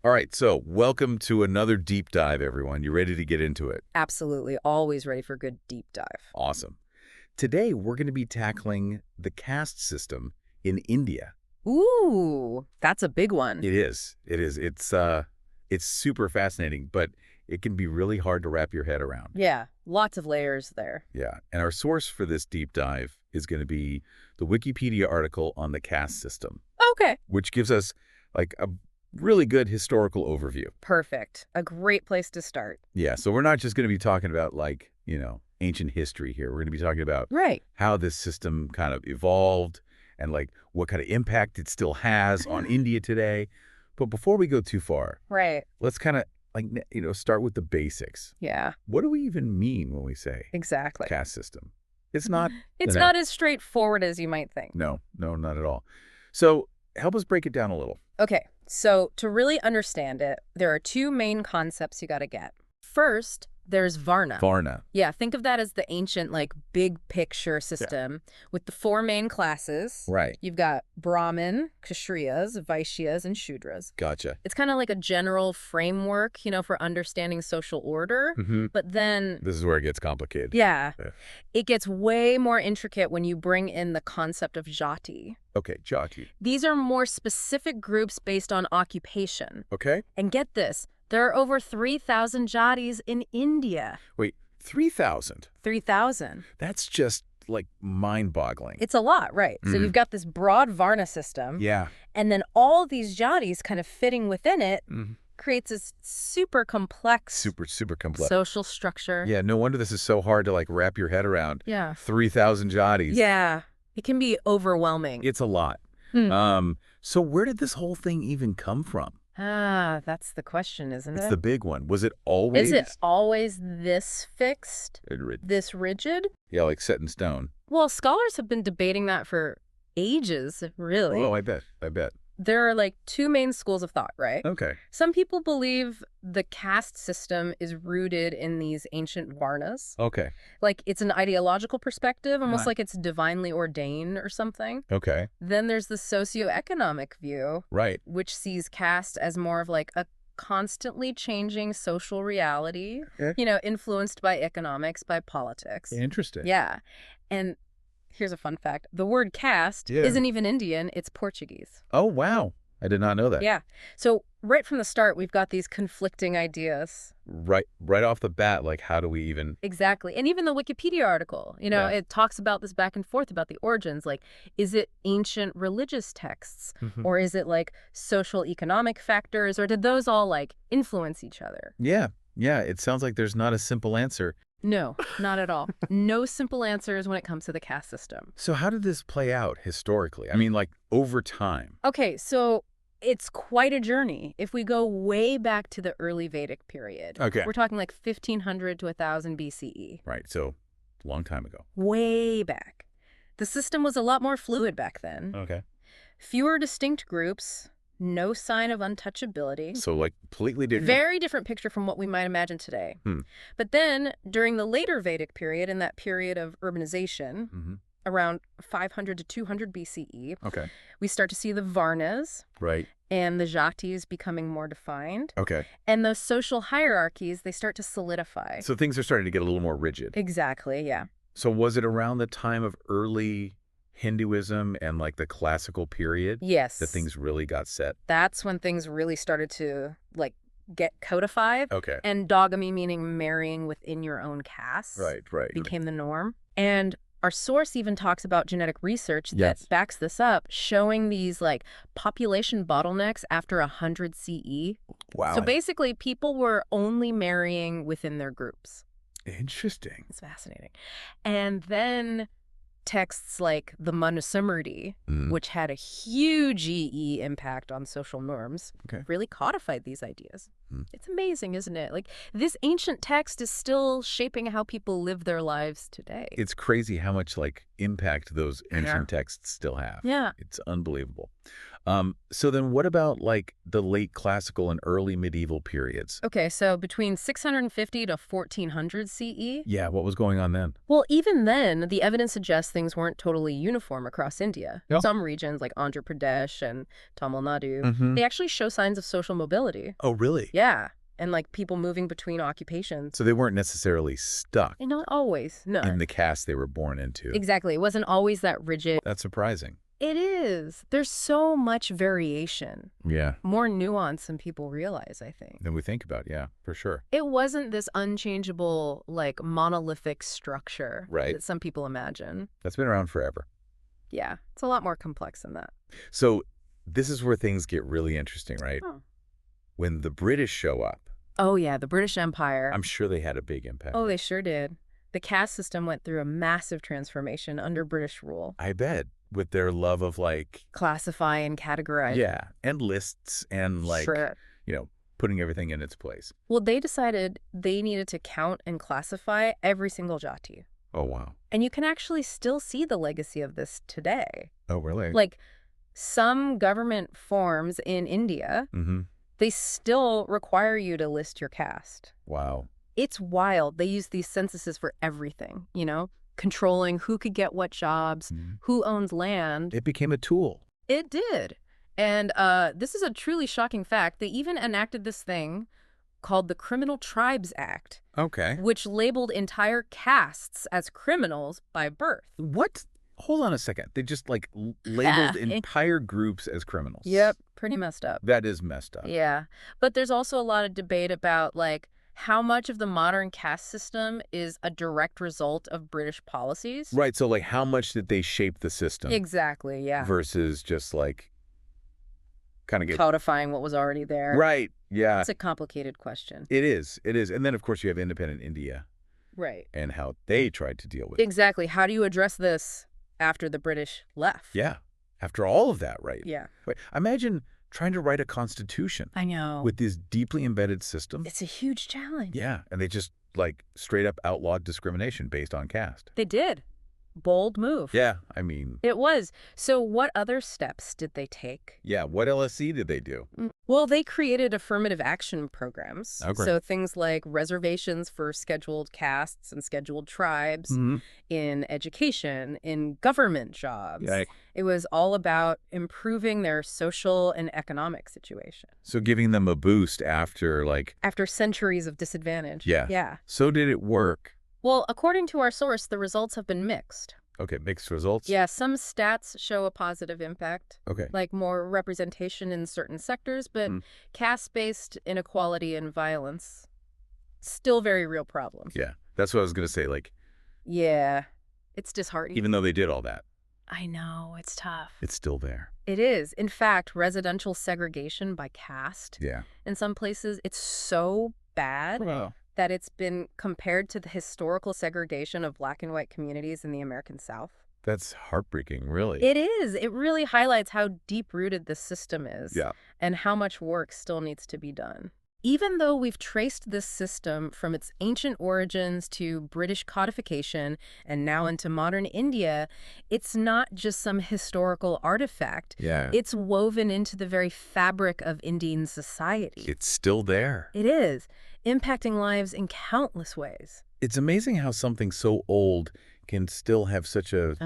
All right, so welcome to another deep dive, everyone. You ready to get into it? Absolutely. Always ready for a good deep dive. Awesome. Today, we're going to be tackling the caste system in India. Ooh, that's a big one. It is. It is. It's super fascinating, but it can be really hard to wrap your head around. Yeah, lots of layers there. Yeah, and our source for this deep dive is going to be the Wikipedia article on the caste system, Okay. which gives us like a really good historical overview. Perfect. A great place to start. Yeah, so we're not just going to be talking about ancient history here. We're going to be talking about Right. how this system kind of evolved and what kind of impact it still has on India today. But before we go too far, Right. let's kind of start with the basics. Yeah, What do we even mean when we say exactly. caste system? It's not, It's no, not as straightforward as you might think. no, not at all. So help us break it down a little. Okay, so to really understand it, there are two main concepts you got to get. First, there's Varna. Varna. Yeah, think of that as the ancient, big picture system with the four main classes. Right. You've got Brahmin, Kshatriyas, Vaishyas, and Shudras. Gotcha. It's kind of like a general framework, for understanding social order. Mm-hmm. But then, This is where it gets complicated. yeah, Yeah. it gets way more intricate when you bring in the concept of jati. Okay, jati. These are more specific groups based on occupation. Okay. And get this, there are over 3,000 jatis in India. Wait, 3,000? 3,000. That's just mind-boggling. It's a lot, right? So you've got this broad Varna system. Yeah. And then all these jatis kind of fitting within it Mhm. creates this super complex Super complex. social structure. Yeah, no wonder this is so hard to wrap your head around. Yeah. 3,000 jatis. Yeah. It can be overwhelming. It's a lot. Hmm. So where did this whole thing even come from? That's the question, isn't It's it? the big one. Was it always? Is it always this fixed, this rigid? Yeah, set in stone. Well, scholars have been debating that for ages, really. Oh, I bet. There are two main schools of thought, right? Okay. Some people believe the caste system is rooted in these ancient varnas. Okay. It's an ideological perspective, almost Right. like it's divinely ordained or something. Okay. Then there's the socioeconomic view, Right. which sees caste as more of a constantly changing social reality, influenced by economics, by politics. Interesting. Yeah. And here's a fun fact. The word caste Yeah. isn't even Indian, it's Portuguese. Oh, wow. I did not know that. Yeah. So right from the start, we've got these conflicting ideas. Right off the bat, how do we even... Exactly. And even the Wikipedia article, Yeah. it talks about this back and forth about the origins. Is it ancient religious texts? Mhm. Or is it social economic factors? Or did those all influence each other? Yeah. It sounds like there's not a simple answer. No, not at all. No simple answers when it comes to the caste system. So how did this play out historically? I mean, over time. Okay, so it's quite a journey. If we go way back to the early Vedic period, Okay. we're talking 1500 to 1000 BCE. Right. So long time ago. Way back. The system was a lot more fluid back then. Okay. Fewer distinct groups, no sign of untouchability. So completely different. Very different picture from what we might imagine today. But then, during the later Vedic period, in that period of urbanization, Mm-hmm. around 500 to 200 BCE, Okay. we start to see the Varnas Right. and the Jatis becoming more defined. Okay. And those social hierarchies, they start to solidify. So things are starting to get a little more rigid. Exactly, yeah. So was it around the time of early Hinduism and the classical period Yes. that things really got set? That's when things really started to, get codified. Okay. Endogamy, meaning marrying within your own caste, Right. became the norm. And our source even talks about genetic research that Yes. backs this up, showing these population bottlenecks after 100 CE. Wow. So basically, people were only marrying within their groups. Interesting. It's fascinating. And then texts like the Manusmriti, which had a huge EE impact on social norms, Okay. really codified these ideas. It's amazing, isn't it? This ancient text is still shaping how people live their lives today. It's crazy how much impact those ancient Yeah. texts still have. Yeah. It's unbelievable. So then what about like the late classical and early medieval periods? Okay, so between 650 to 1400 CE? Yeah, what was going on then? Well, even then, the evidence suggests things weren't totally uniform across India. Yeah. Some regions, like Andhra Pradesh and Tamil Nadu, Mm-hmm. they actually show signs of social mobility. Oh, really? Yeah, and like people moving between occupations. So they weren't necessarily stuck And not always, no. in the caste they were born into. Exactly, it wasn't always that rigid. That's surprising. It is. There's so much variation. Yeah, More nuance than people realize, I think. than we think about. Yeah, for sure. It wasn't this unchangeable, like, monolithic structure Right. that some people imagine. That's been around forever. Yeah, it's a lot more complex than that. So this is where things get really interesting, right? Oh. When the British show up, Oh, yeah, the British Empire. I'm sure they had a big impact. Oh, they sure did. The caste system went through a massive transformation under British rule. I bet. With their love of like, Classify and categorize. yeah, and lists and like, Sure. putting everything in its place. Well, they decided they needed to count and classify every single jati. Oh, wow. And you can actually still see the legacy of this today. Oh, really? Like, some government forms in India, Mm-hmm. they still require you to list your caste. Wow. It's wild. They use these censuses for everything, controlling who could get what jobs, Mhm. who owns land. It became a tool. It did. And this is a truly shocking fact. They even enacted this thing called the Criminal Tribes Act, Okay. which labeled entire castes as criminals by birth. What? Hold on a second. They just like labeled entire groups as criminals. Yep, pretty messed up. That is messed up. Yeah. But there's also a lot of debate about, like, how much of the modern caste system is a direct result of British policies. Right. So like how much did they shape the system Exactly, yeah. versus just like kind of get Codifying what was already there. right. Yeah. It's a complicated question. It is. It is. And then of course you have independent India Right. and how they tried to deal with it. Exactly. How do you address this after the British left? Yeah. After all of that, right? Yeah. Wait, imagine trying to write a constitution I know. with this deeply embedded system. It's a huge challenge. Yeah. And they just like straight up outlawed discrimination based on caste. They did. Bold move. Yeah. I mean, It was. So what other steps did they take? yeah. What LSE did they do? Well, they created affirmative action programs. Oh, great. So things like reservations for scheduled castes and scheduled tribes Mm-hmm. in education, in government jobs. Yeah. It was all about improving their social and economic situation So giving them a boost after like, after centuries of disadvantage. Yeah. Yeah. so did it work? Well, according to our source, the results have been mixed. Okay. Mixed results? Yeah, some stats show a positive impact, Okay. like more representation in certain sectors, but caste-based inequality and violence, still very real problems. Yeah. That's what I was going to say. Like, Yeah, it's disheartening. even though they did all that, I know, it's tough. it's still there. It is. In fact, residential segregation by caste, Yeah. in some places, it's so bad Wow. that it's been compared to the historical segregation of Black and white communities in the American South. That's heartbreaking, really. It is. It really highlights how deep-rooted this system is. Yeah. And how much work still needs to be done. Even though we've traced this system from its ancient origins to British codification and now into modern India, it's not just some historical artifact. Yeah. It's woven into the very fabric of Indian society. It's still there. It is, impacting lives in countless ways. It's amazing how something so old can still have such a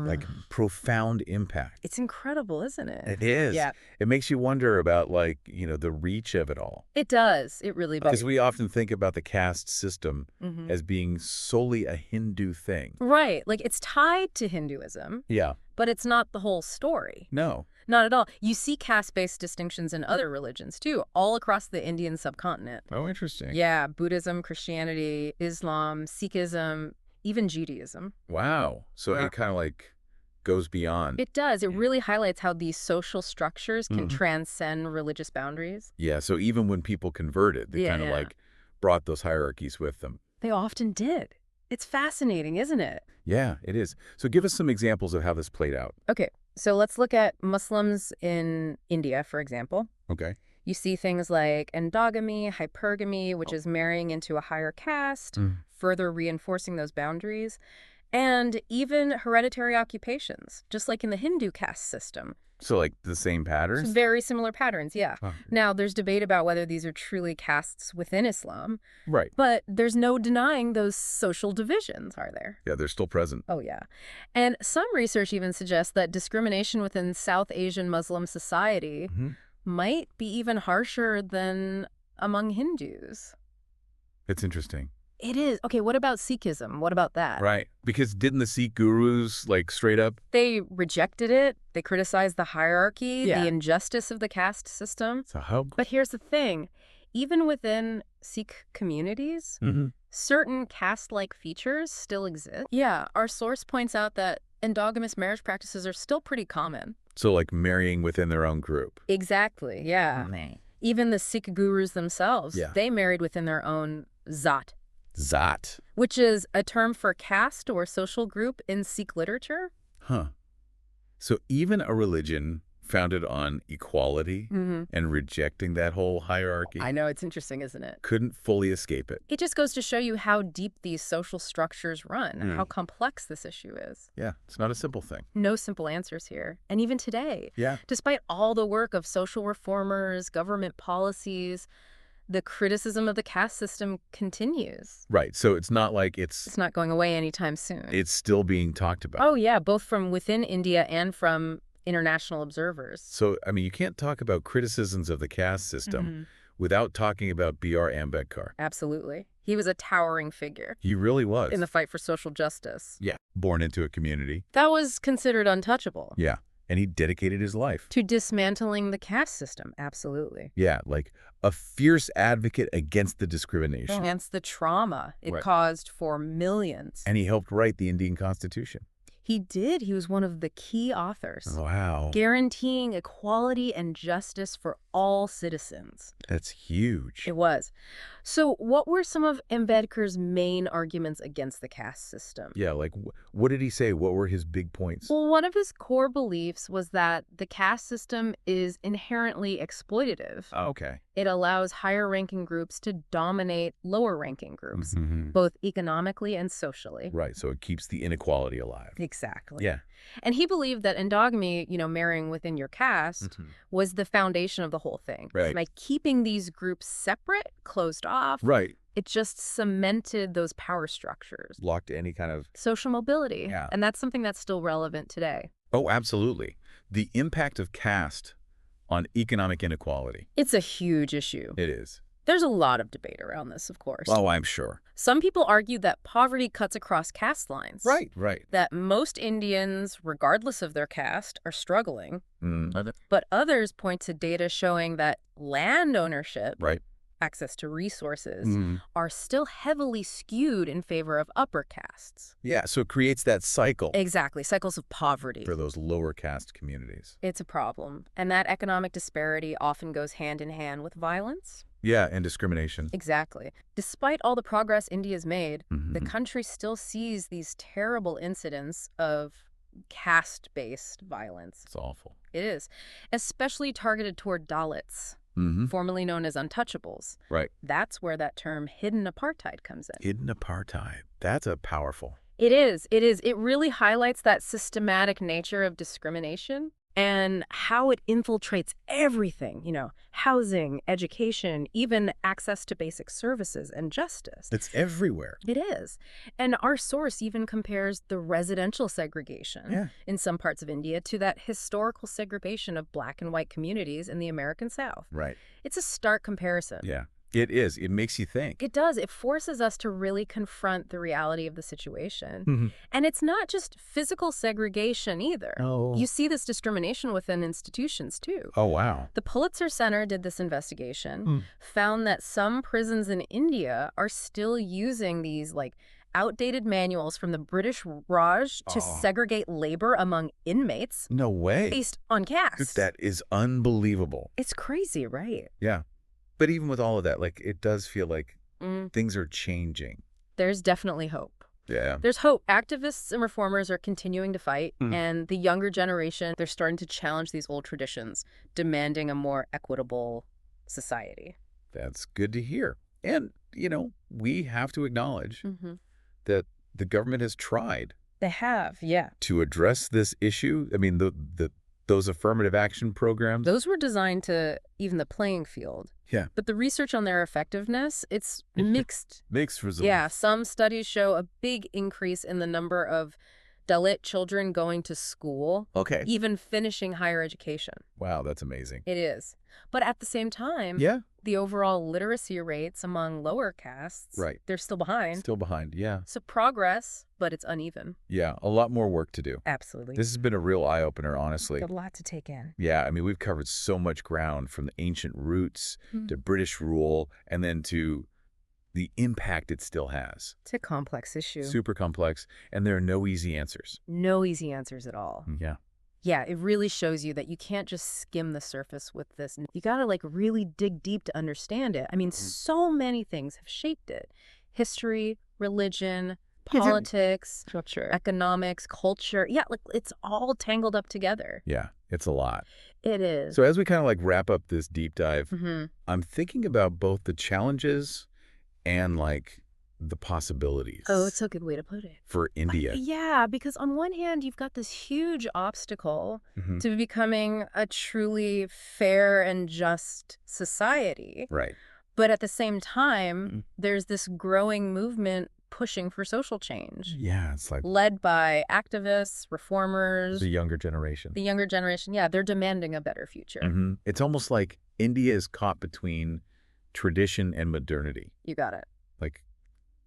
like profound impact. It's incredible, isn't it? It is. Yeah. It makes you wonder about like, the reach of it all. It does. It really does. Because we often think about the caste system Mhm. as being solely a Hindu thing. Right. Like, it's tied to Hinduism, Yeah. but it's not the whole story. No. Not at all. You see caste-based distinctions in other religions, too, all across the Indian subcontinent. Oh, interesting. Yeah, Buddhism, Christianity, Islam, Sikhism, even Judaism. Wow. So Yeah. it kind of like goes beyond. It does. It really highlights how these social structures can Mhm. transcend religious boundaries. Yeah. So even when people converted, they kind of Yeah. like brought those hierarchies with them. They often did. It's fascinating, isn't it? Yeah, it is. So give us some examples of how this played out. Okay, so let's look at Muslims in India, for example. Okay. You see things like endogamy, hypergamy, which is marrying into a higher caste, further reinforcing those boundaries, and even hereditary occupations, just like in the Hindu caste system. So, like, the same It's patterns? very similar patterns, yeah. Huh. Now, there's debate about whether these are truly castes within Islam, Right. but there's no denying those social divisions, are there? Yeah, they're still present. Oh, yeah. And some research even suggests that discrimination within South Asian Muslim society might be even harsher than among Hindus. It's interesting. It is. Okay, what about Sikhism? What about that? Right. Because didn't the Sikh gurus, like, straight up? They rejected it. They criticized the hierarchy, Yeah. the injustice of the caste system. So how? But here's the thing. Even within Sikh communities, certain caste-like features still exist. Yeah, our source points out that endogamous marriage practices are still pretty common. So, like, marrying within their own group. Exactly, yeah. Even the Sikh gurus themselves, Yeah. they married within their own zat, Zat. which is a term for caste or social group in Sikh literature. Huh. So even a religion founded on equality and rejecting that whole hierarchy I know, it's interesting, isn't it? couldn't fully escape it. It just goes to show you how deep these social structures run, how complex this issue is. Yeah, it's not a simple thing. No simple answers here. And even today, Yeah. despite all the work of social reformers, government policies, the criticism of the caste system continues. Right. So it's not like It's not going away anytime soon. it's still being talked about. Oh, yeah, both from within India and from international observers. So, I mean, you can't talk about criticisms of the caste system without talking about B.R. Ambedkar. Absolutely. He was a towering figure He really was. in the fight for social justice. Yeah. Born into a community. That was considered untouchable. Yeah. And he dedicated his life. To dismantling the caste system, absolutely. Yeah, like a fierce advocate against the discrimination. Against the trauma it Right. caused for millions. And he helped write the Indian Constitution. He did. He was one of the key authors, Wow. guaranteeing equality and justice for all citizens. That's huge. It was. So what were some of Ambedkar's main arguments against the caste system? Yeah, like what did he say? What were his big points? Well, one of his core beliefs was that the caste system is inherently exploitative. Oh, okay. It allows higher-ranking groups to dominate lower-ranking groups, both economically and socially. Right, so it keeps the inequality alive. Exactly. Yeah. And he believed that endogamy, marrying within your caste, was the foundation of the whole thing. Right. By keeping these groups separate, closed off, Right. it just cemented those power structures. Blocked any kind of... Social mobility. Yeah. And that's something that's still relevant today. Oh, absolutely. The impact of caste on economic inequality. It's a huge issue. It is. There's a lot of debate around this, of course. Oh, I'm sure. Some people argue that poverty cuts across caste lines. Right. That most Indians, regardless of their caste, are struggling. Mm. But others point to data showing that land ownership, Right. access to resources, are still heavily skewed in favor of upper castes. Yeah, so it creates that cycle Exactly, cycles of poverty. for those lower caste communities. It's a problem. And that economic disparity often goes hand in hand with violence. Yeah, and discrimination. Exactly. Despite all the progress India's made, the Mhm. country still sees these terrible incidents of caste-based violence. It's awful. It is, especially targeted toward Dalits, formerly known as untouchables. Right. That's where that term hidden apartheid comes in. Hidden apartheid. That's a powerful. It is. It is. It really highlights that systematic nature of discrimination and how it infiltrates everything, housing, education, even access to basic services and justice. It's everywhere. It is. And our source even compares the residential segregation in some parts of India to that historical segregation of Black and white communities in the American South. Right. It's a stark comparison. Yeah. It is. It makes you think. It does. It forces us to really confront the reality of the situation. And it's not just physical segregation either. Oh. You see this discrimination within institutions too. Oh, wow. The Pulitzer Center did this investigation, found that some prisons in India are still using these outdated manuals from the British Raj to segregate labor among inmates. No way. Based on caste. That is unbelievable. It's crazy, right? Yeah. But even with all of that, it does feel like things are changing. There's definitely hope. Yeah. There's hope. Activists and reformers are continuing to fight, and the younger generation, they're starting to challenge these old traditions, demanding a more equitable society. That's good to hear. And, we have to acknowledge that the government has tried They have, yeah. to address this issue. I mean, the Those affirmative action programs? Those were designed to even the playing field. Yeah. But the research on their effectiveness, it's mixed. Mixed results. Yeah, some studies show a big increase in the number of Dalit children going to school, Okay. even finishing higher education. Wow, that's amazing. It is. But at the same time, Yeah. the overall literacy rates among lower castes, Right. they're still behind. Still behind, yeah. So progress, but it's uneven. Yeah, a lot more work to do. Absolutely. This has been a real eye-opener, honestly. A lot to take in. Yeah, I mean, we've covered so much ground from the ancient roots to British rule and then to the impact it still has. It's a complex issue. Super complex, and there are no easy answers. No easy answers at all. Yeah. Yeah, it really shows you that you can't just skim the surface with this. You got to really dig deep to understand it. I mean, so many things have shaped it. History, religion, politics, economics, culture. Yeah, it's all tangled up together. Yeah, it's a lot. It is. So as we kind of wrap up this deep dive, I'm thinking about both the challenges and the possibilities. Oh, it's a good way to put it. For India. Yeah, because on one hand, you've got this huge obstacle to becoming a truly fair and just society. Right. But at the same time, there's this growing movement pushing for social change. Yeah, it's led by activists, reformers. the younger generation. The younger generation, yeah, they're demanding a better future. It's almost like India is caught between tradition and modernity. You got it.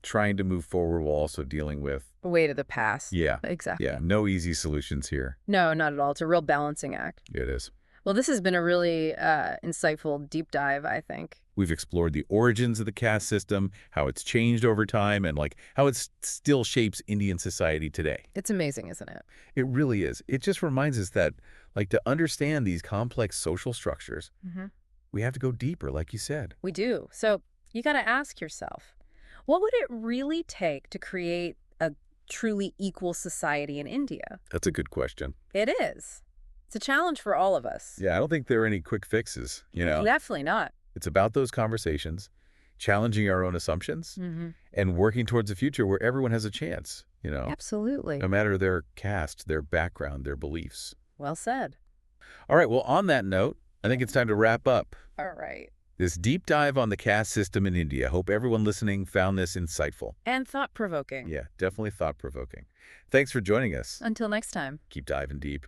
Trying to move forward while also dealing with The way to the past. Yeah. Exactly. Yeah, no easy solutions here. No, not at all. It's a real balancing act. It is. Well, this has been a really insightful deep dive, I think. We've explored the origins of the caste system, how it's changed over time, and how it still shapes Indian society today. It's amazing, isn't it? It really is. It just reminds us that, to understand these complex social structures, we have to go deeper, like you said. We do. So you got to ask yourself, what would it really take to create a truly equal society in India? That's a good question. It is. It's a challenge for all of us. Yeah, I don't think there are any quick fixes, Definitely not. It's about those conversations, challenging our own assumptions, and working towards a future where everyone has a chance, Absolutely. no matter their caste, their background, their beliefs. Well said. All right, well, on that note, I think it's time to wrap up All right. this deep dive on the caste system in India. Hope everyone listening found this insightful. And thought-provoking. Yeah, definitely thought-provoking. Thanks for joining us. Until next time. Keep diving deep.